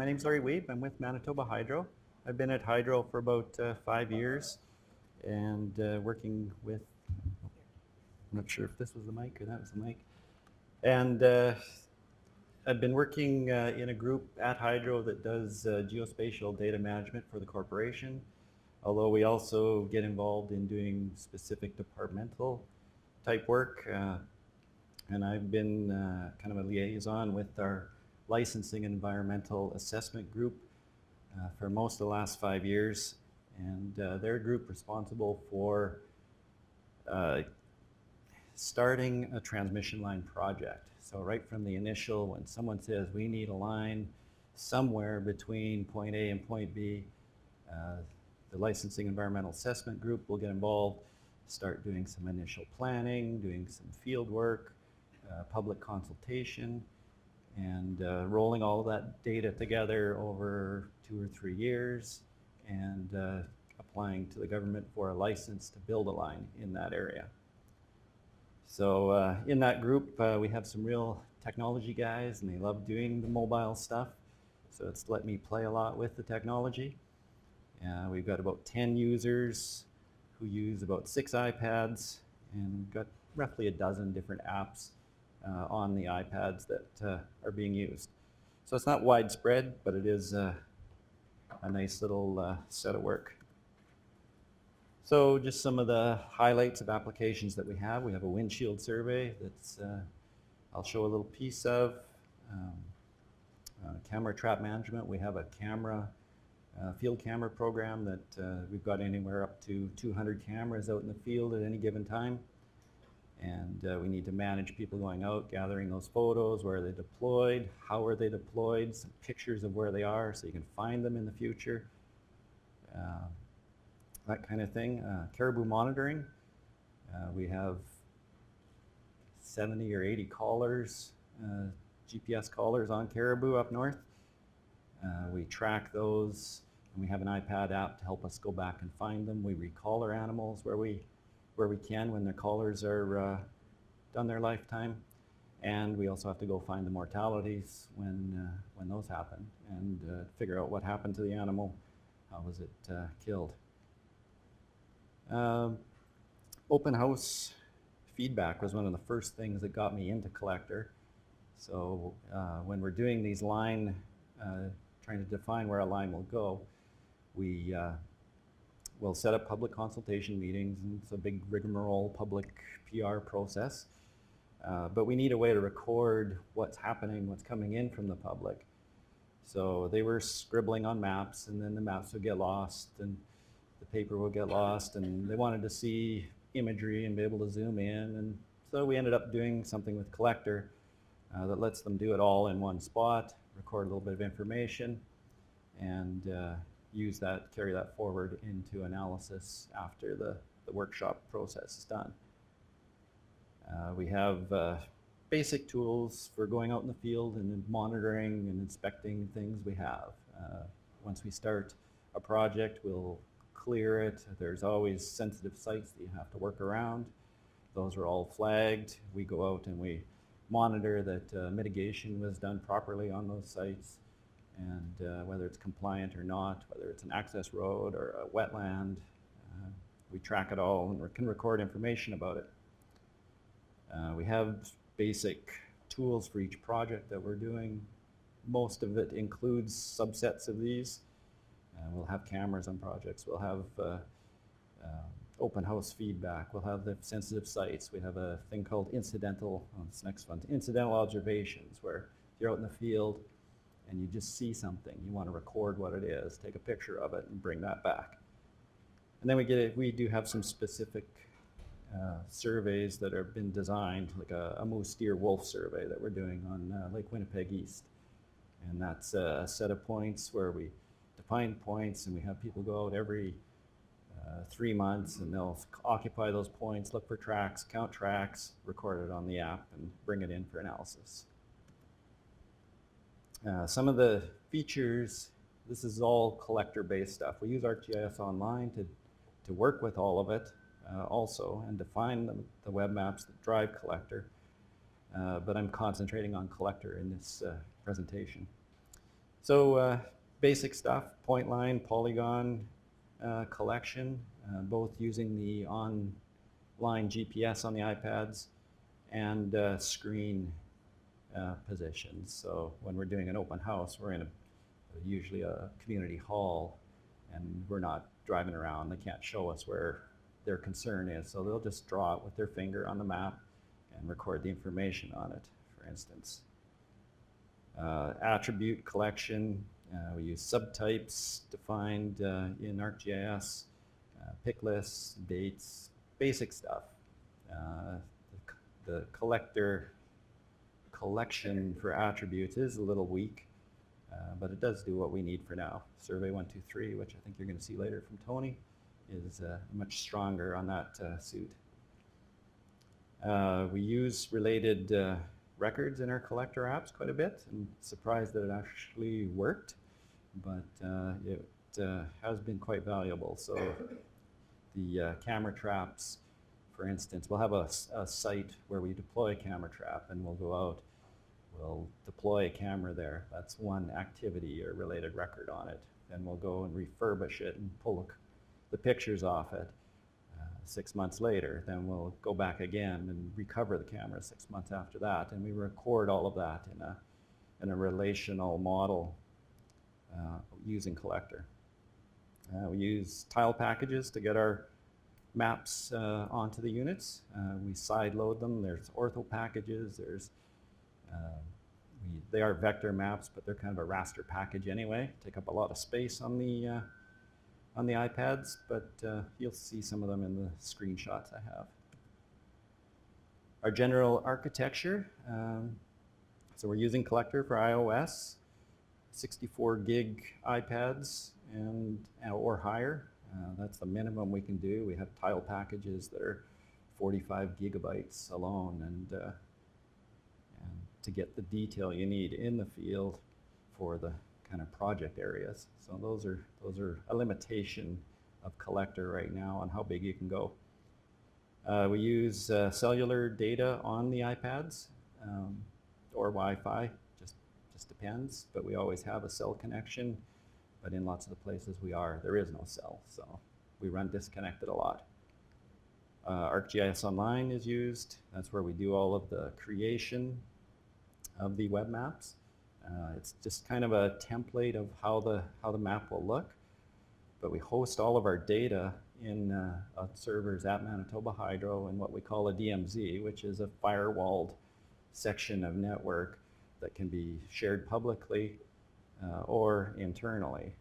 My name's Wiebe. I'm with Manitoba Hydro. I've been at Hydro for about 5 years and working with, I'm not sure if this was the mic or that was the mic. And I've been working in a group at Hydro that does geospatial data management for the corporation, although we also get involved in doing specific departmental type work. And I've been kind of a liaison with our licensing and environmental assessment group for most of the last 5 years. And they're a group responsible for starting a transmission line project. So right from the initial, when someone says we need a line somewhere between point A and point B, the licensing environmental assessment group will get involved, start doing some initial planning, doing some field work, public consultation, and rolling all of that data together over 2 or 3 years and applying to the government for a license to build a line in that area. So in that group, we have some real technology guys, and they love doing the mobile stuff. So it's let me play a lot with the technology. We've got about 10 users who use about 6 iPads, and we've got roughly a dozen different apps on the iPads that are being used. So it's not widespread, but it is a nice little set of work. So just some of the highlights of applications that we have. We have a windshield survey that's I'll show a little piece of. Camera trap management. We have a field camera program that we've got anywhere up to 200 cameras out in the field at any given time. And we need to manage people going out, gathering those photos, where are they deployed, how are they deployed, some pictures of where they are so you can find them in the future, that kind of thing. Caribou monitoring. We have 70 or 80 collars, GPS collars on caribou up north. We track those, and we have an iPad app to help us go back and find them. We recollar animals where we can when their collars are done their lifetime, and we also have to go find the mortalities when those happen and figure out what happened to the animal, how was it killed. Openhouse Feedback was one of the first things that got me into Collector. So when we're doing these trying to define where a line will go, we'll set up public consultation meetings, and it's a big rigmarole public PR process. But we need a way to record what's happening, what's coming in from the public. So they were scribbling on maps, and then the maps would get lost, and the paper would get lost, and they wanted to see imagery and be able to zoom in. And so we ended up doing something with Collector that lets them do it all in one spot, record a little bit of information, and carry that forward into analysis after the workshop process is done. We have basic tools for going out in the field and monitoring and inspecting things we have. Once we start a project, we'll clear it. There's always sensitive sites that you have to work around. Those are all flagged. We go out and we monitor that mitigation was done properly on those sites, and whether it's compliant or not, whether it's an access road or a wetland, we track it all and can record information about it. We have basic tools for each project that we're doing. Most of it includes subsets of these. We'll have cameras on projects. We'll have Openhouse Feedback. We'll have the sensitive sites. We have a thing called incidental observations, where you're out in the field and you just see something. You want to record what it is, take a picture of it, and bring that back. And then we do have some specific surveys that have been designed, like a moose, deer, wolf survey that we're doing on Lake Winnipeg East. And that's a set of points where we define points, and we have people go out every 3 months, and they'll occupy those points, look for tracks, count tracks, record it on the app, and bring it in for analysis. Some of the features, this is all Collector-based stuff. We use ArcGIS Online to work with all of it also, and define the web maps that drive Collector. But I'm concentrating on Collector in this presentation. So basic stuff, point line, polygon collection, both using the online GPS on the iPads and screen positions. So when we're doing an open house, we're in usually a community hall, and we're not driving around. They can't show us where their concern is, so they'll just draw it with their finger on the map and record the information on it, for instance. Attribute collection, we use subtypes defined in ArcGIS, pick lists, dates, basic stuff. The collection for attributes is a little weak, but it does do what we need for now. Survey 123, which I think you're going to see later from Tony, is much stronger on that suit. We use related records in our collector apps quite a bit. I'm surprised that it actually worked, but it has been quite valuable. So the camera traps, for instance, we'll have a site where we deploy a camera trap, and we'll go out, we'll deploy a camera there. That's one activity or related record on it. Then we'll go and refurbish it and pull the pictures off it. 6 months later, then we'll go back again and recover the camera 6 months after that, and we record all of that in a relational model using collector. We use tile packages to get our maps onto the units. We side load them. There's ortho packages. They are vector maps, but they're kind of a raster package anyway. Take up a lot of space on the iPads, but you'll see some of them in the screenshots I have. Our general architecture, so we're using collector for iOS, 64 gig iPads or higher. That's the minimum we can do. We have tile packages that are 45 gigabytes alone, and to get the detail you need in the field for the kind of project areas. So those are a limitation of collector right now on how big you can go. We use cellular data on the iPads or Wi-Fi, just depends, but we always have a cell connection, but in lots of the places there is no cell, so we run disconnected a lot. ArcGIS Online is used. That's where we do all of the creation of the web maps. It's just kind of a template of how the map will look, but we host all of our data in servers at Manitoba Hydro in what we call a DMZ, which is a firewalled section of network that can be shared publicly or internally.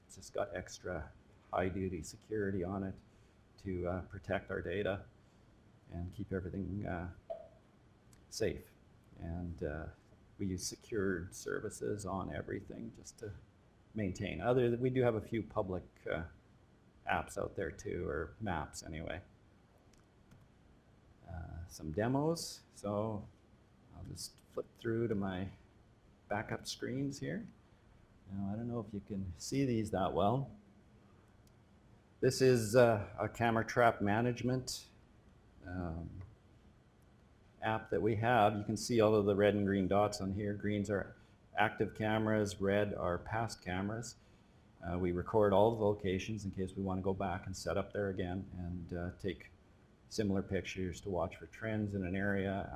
It's just got extra high-duty security on it to protect our data and keep everything safe. And we use secured services on everything just to maintain. We do have a few public apps out there too, or maps anyway. Some demos. So I'll just flip through to my backup screens here. Now I don't know if you can see these that well. This is a camera trap management app that we have. You can see all of the red and green dots on here. Greens are active cameras, red are past cameras. We record all the locations in case we want to go back and set up there again and take similar pictures to watch for trends in an area.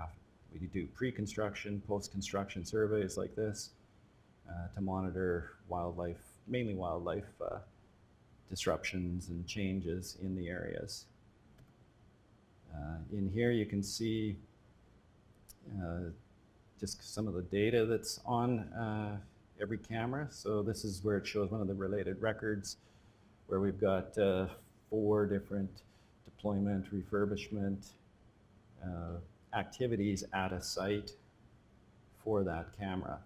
We do pre-construction, post-construction surveys like this to monitor wildlife, mainly wildlife disruptions and changes in the areas. In here you can see just some of the data that's on every camera. So this is where it shows one of the related records where we've got 4 different deployment, refurbishment activities at a site for that camera.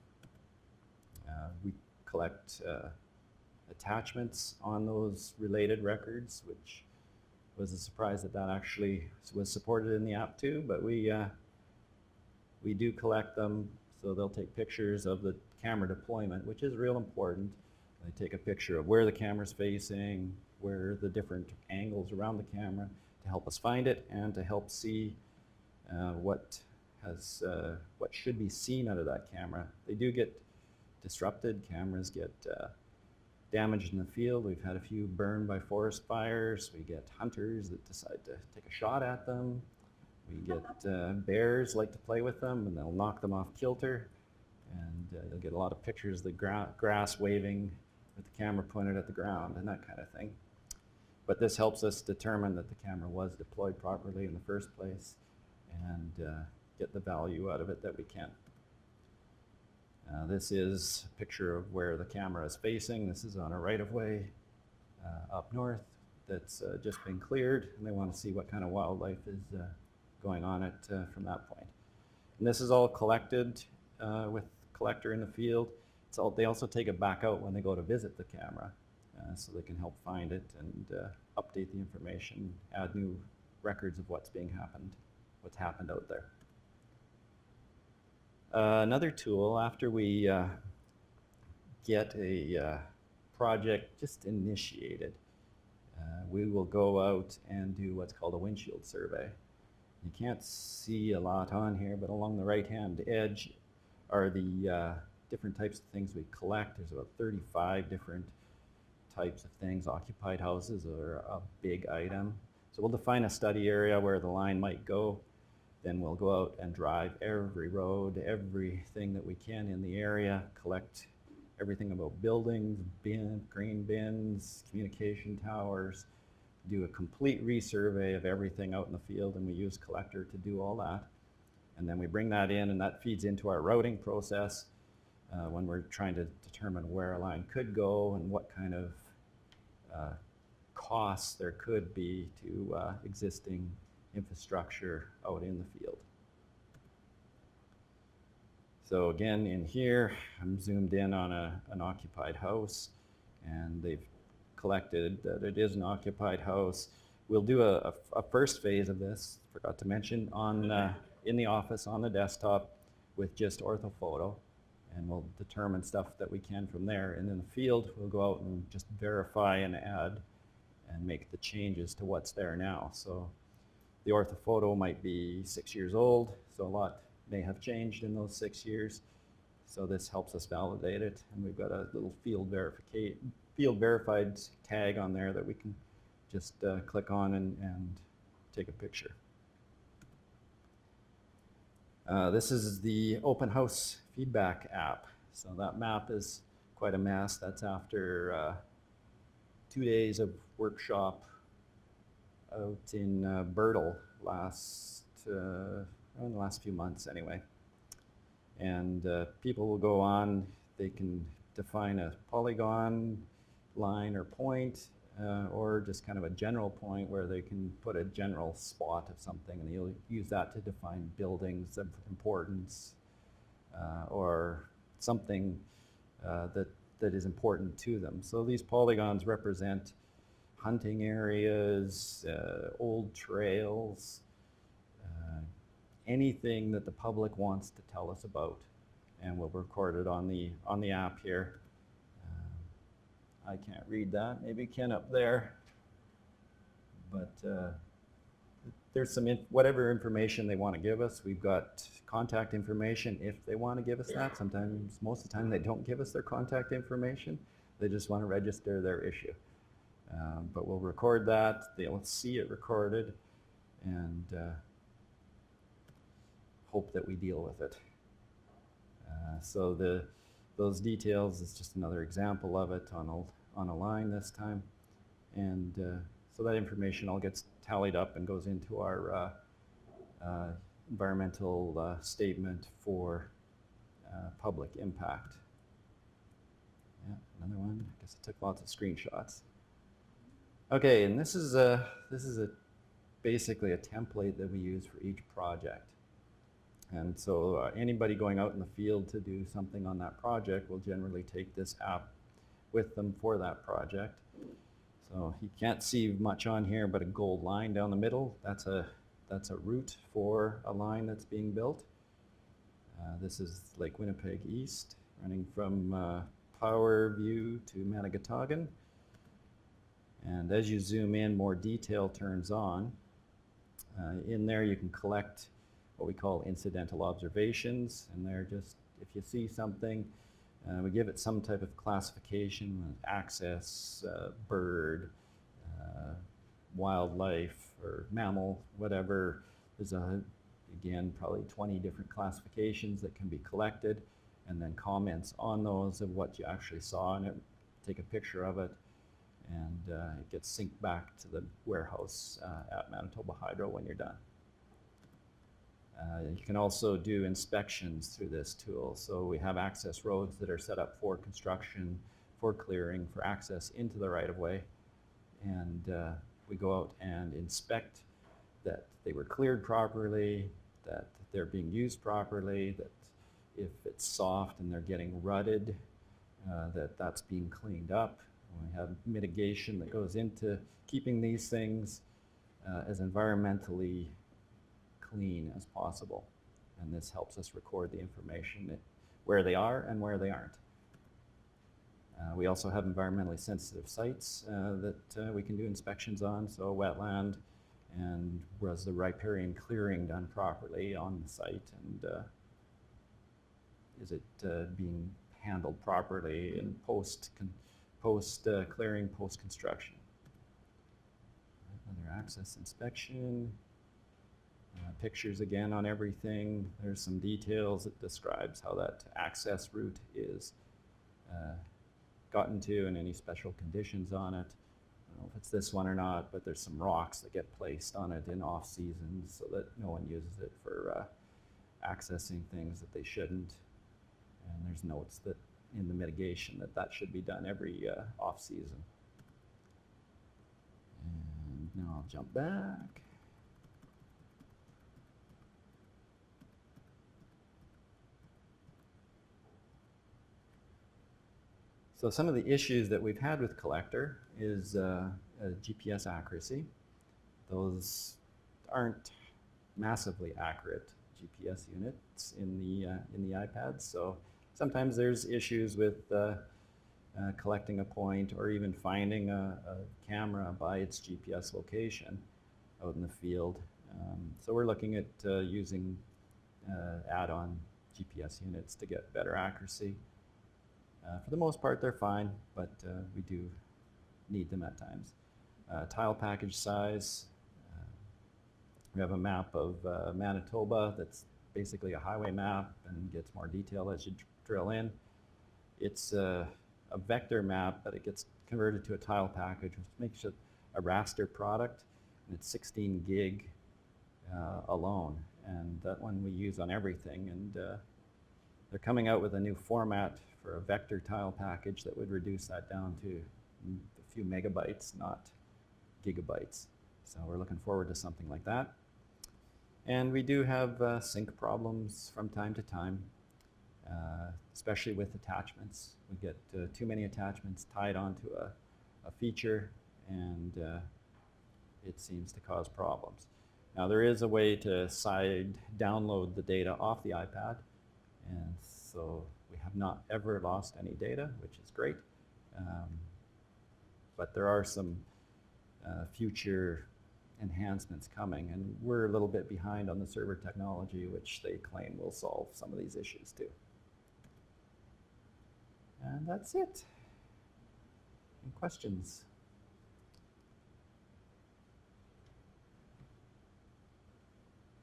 We collect attachments on those related records, which was a surprise that actually was supported in the app too, but we do collect them, so they'll take pictures of the camera deployment, which is real important. They take a picture of where the camera's facing, where the different angles around the camera to help us find it and to help see what should be seen out of that camera. They do get disrupted, cameras get damaged in the field. We've had a few burned by forest fires. We get hunters that decide to take a shot at them. We get bears like to play with them, and they'll knock them off kilter. And you'll get a lot of pictures of the grass waving with the camera pointed at the ground and that kind of thing. But this helps us determine that the camera was deployed properly in the first place and get the value out of it that we can. This is a picture of where the camera is facing. This is on a right-of-way up north that's just been cleared, and they want to see what kind of wildlife is going on it from that point. And this is all collected with collector in the field. They also take it back out when they go to visit the camera, so they can help find it and update the information, add new records of what's happened out there. Another tool, after we get a project just initiated, we will go out and do what's called a windshield survey. You can't see a lot on here, but along the right-hand edge are the different types of things we collect. There's about 35 different types of things. Occupied houses are a big item. So we'll define a study area where the line might go. Then we'll go out and drive every road, everything that we can in the area, collect everything about buildings, green bins, communication towers, do a complete resurvey of everything out in the field, and we use collector to do all that. And then we bring that in, and that feeds into our routing process when we're trying to determine where a line could go and what kind of costs there could be to existing infrastructure out in the field. So again, in here, I'm zoomed in on an occupied house, and they've collected that it is an occupied house. We'll do a first phase of this, forgot to mention, in the office on the desktop with just orthophoto, and we'll determine stuff that we can from there. And in the field, we'll go out and just verify and add and make the changes to what's there now. So the orthophoto might be 6 years old, so a lot may have changed in those 6 years. So this helps us validate it, and we've got a little field verified tag on there that we can just click on and take a picture. This is the Openhouse Feedback app. So that map is quite a mess. That's after 2 days of workshop out in Birtle in the last few months anyway. And people will go on, they can define a polygon, line or point, or just kind of a general point where they can put a general spot of something, and you'll use that to define buildings of importance or something that is important to them. So these polygons represent hunting areas, old trails, anything that the public wants to tell us about, and we'll record it on the app here. I can't read that. Maybe Ken up there, but there's some whatever information they want to give us. We've got contact information if they want to give us that. Sometimes, most of the time, they don't give us their contact information. They just want to register their issue. But we'll record that. They'll see it recorded, and hope that we deal with it. So those details is just another example of it on a line this time, and so that information all gets tallied up and goes into our environmental statement for public impact. Yeah, another one. I guess I took lots of screenshots. Okay, and this is basically a template that we use for each project. And so anybody going out in the field to do something on that project will generally take this app with them for that project. So you can't see much on here, but a gold line down the middle, that's a route for a line that's being built. This is Lake Winnipeg East, running from Power View to Manitoba. And as you zoom in, more detail turns on. In there you can collect what we call incidental observations, and they're just, if you see something, We give it some type of classification, access, bird, wildlife, or mammal, whatever. There's again, probably 20 different classifications that can be collected, and then comments on those of what you actually saw in it. Take a picture of it, and it gets synced back to the warehouse at Manitoba Hydro when you're done. You can also do inspections through this tool. So we have access roads that are set up for construction, for clearing, for access into the right-of-way. And we go out and inspect that they were cleared properly, that they're being used properly, that if it's soft and they're getting rutted, that's being cleaned up. We have mitigation that goes into keeping these things as environmentally clean as possible. And this helps us record the information where they are and where they aren't. We also have environmentally sensitive sites that we can do inspections on, so wetland, and was the riparian clearing done properly on the site, and is it being handled properly in post clearing, post construction. Another access inspection. Pictures again on everything. There's some details that describes how that access route is gotten to and any special conditions on it. I don't know if it's this one or not, but there's some rocks that get placed on it in off seasons so that no one uses it for accessing things that they shouldn't. And there's notes that in the mitigation that should be done every off season. And now I'll jump back. So some of the issues that we've had with Collector is GPS accuracy. Those aren't massively accurate GPS units in the iPads, so sometimes there's issues with collecting a point or even finding a camera by its GPS location out in the field. So we're looking at using add-on GPS units to get better accuracy. For the most part, they're fine, but we do need them at times. Tile package size. We have a map of Manitoba that's basically a highway map and gets more detail as you drill in. It's a vector map, but it gets converted to a tile package, which makes it a raster product, and it's 16 gig alone, and that one we use on everything. And they're coming out with a new format for a vector tile package that would reduce that down to a few megabytes, not gigabytes. So we're looking forward to something like that. And we do have sync problems from time to time, especially with attachments. We get too many attachments tied onto a feature, and it seems to cause problems. Now there is a way to side download the data off the iPad, and so we have not ever lost any data, which is great. But there are some future enhancements coming, and we're a little bit behind on the server technology, which they claim will solve some of these issues too. And that's it. Any questions?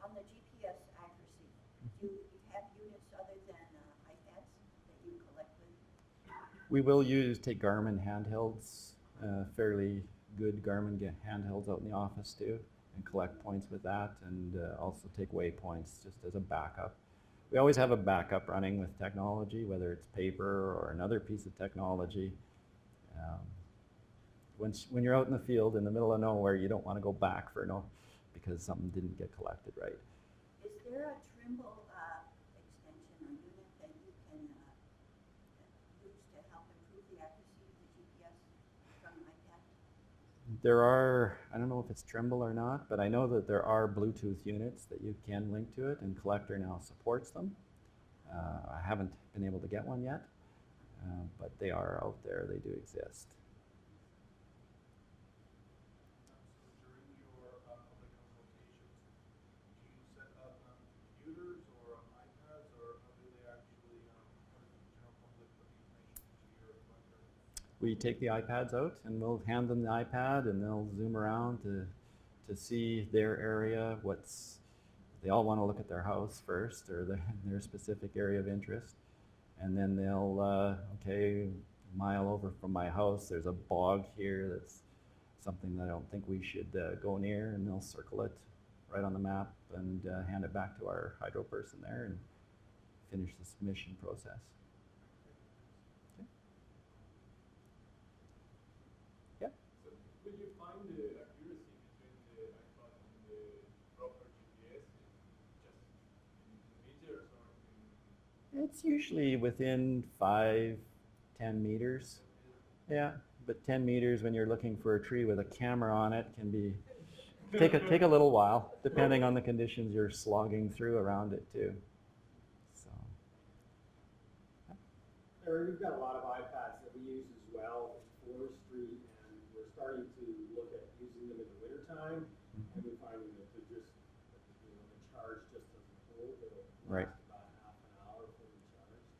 On the GPS accuracy, do you have units other than iPads that you collect with? We will take Garmin handhelds, fairly good Garmin handhelds out in the office too, and collect points with that, and also take waypoints just as a backup. We always have a backup running with technology, whether it's paper or another piece of technology. When you're out in the field in the middle of nowhere, you don't want to go back because something didn't get collected right. Is there a Trimble extension or unit that you can use to help improve the accuracy of the GPS from iPad? There are, I don't know if it's Trimble or not, but I know that there are Bluetooth units that you can link to it, and Collector now supports them. I haven't been able to get one yet, but they are out there, they do exist. we take the iPads out and we'll hand them the iPad and they'll zoom around to see their area. They all want to look at their house first or their specific area of interest. And then they'll, okay, a mile over from my house, there's a bog here that's something that I don't think we should go near, and they'll circle it right on the map and hand it back to our hydro person there and finish the submission process. Okay. Yeah. So will you find the accuracy between the iPhone and the proper GPS just in meters or in? It's usually within 5-10 meters. Yeah, but 10 meters when you're looking for a tree with a camera on it can be take a little while, depending on the conditions you're slogging through around it too. So. We've got a lot of iPads that we use as well in forestry, and we're starting to look at using them in the wintertime, and we're finding that they're just, the charge just doesn't hold. It'll Right. last about half an hour fully charged.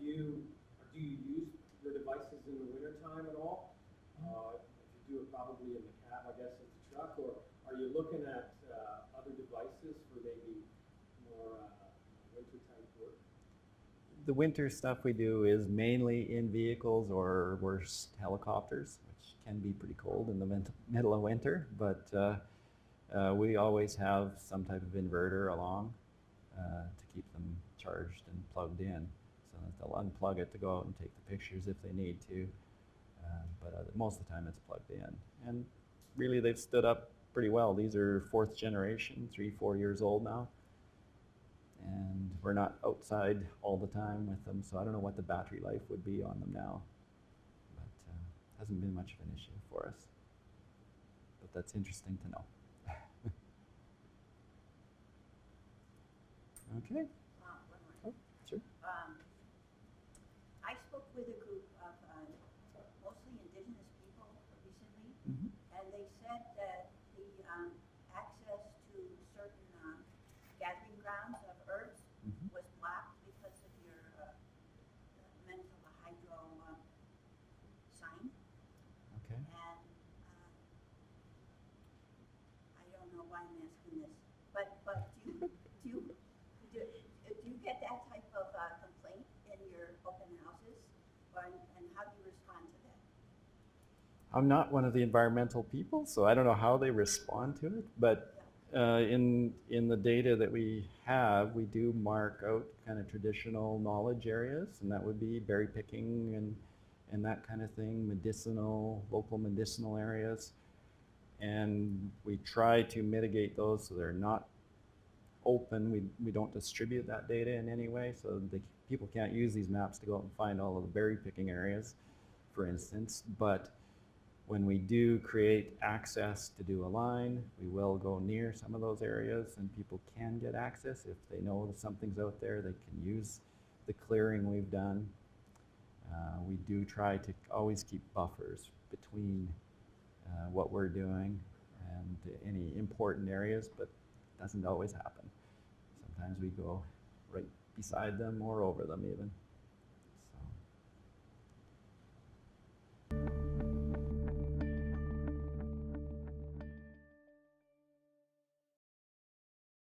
Do you use your devices in the wintertime at all? If you do it probably in the cab, I guess, of the truck, or are you looking at other devices for maybe more winter-type work? The winter stuff we do is mainly in vehicles or worse, helicopters, which can be pretty cold in the middle of winter, but we always have some type of inverter along to keep them charged and plugged in, so that they'll unplug it to go out and take the pictures if they need to, but most of the time it's plugged in. And really they've stood up pretty well. These are 4th generation, 3-4 years old now. And we're not outside all the time with them, so I don't know what the battery life would be on them now. But hasn't been much of an issue for us. But that's interesting to know. Okay. One more. Oh, sure. I spoke with a group of mostly Indigenous people recently, Mm-hmm. and they said that the access to certain gathering grounds of earth Mm-hmm. was blocked because of your Manitoba hydro sign. Okay. And I don't know why I'm asking this, but do you get that type of complaint in your open houses, and how do you respond to that? I'm not one of the environmental people, so I don't know how they respond to it, but in the data that we have, we do mark out kind of traditional knowledge areas, and that would be berry picking and that kind of thing, local medicinal areas. And we try to mitigate those so they're not open. We don't distribute that data in any way, so people can't use these maps to go out and find all of the berry picking areas, for instance. But when we do create access to do a line, we will go near some of those areas, and people can get access if they know that something's out there. They can use the clearing we've done. We do try to always keep buffers between what we're doing and any important areas, but it doesn't always happen. Sometimes we go right beside them or over them even.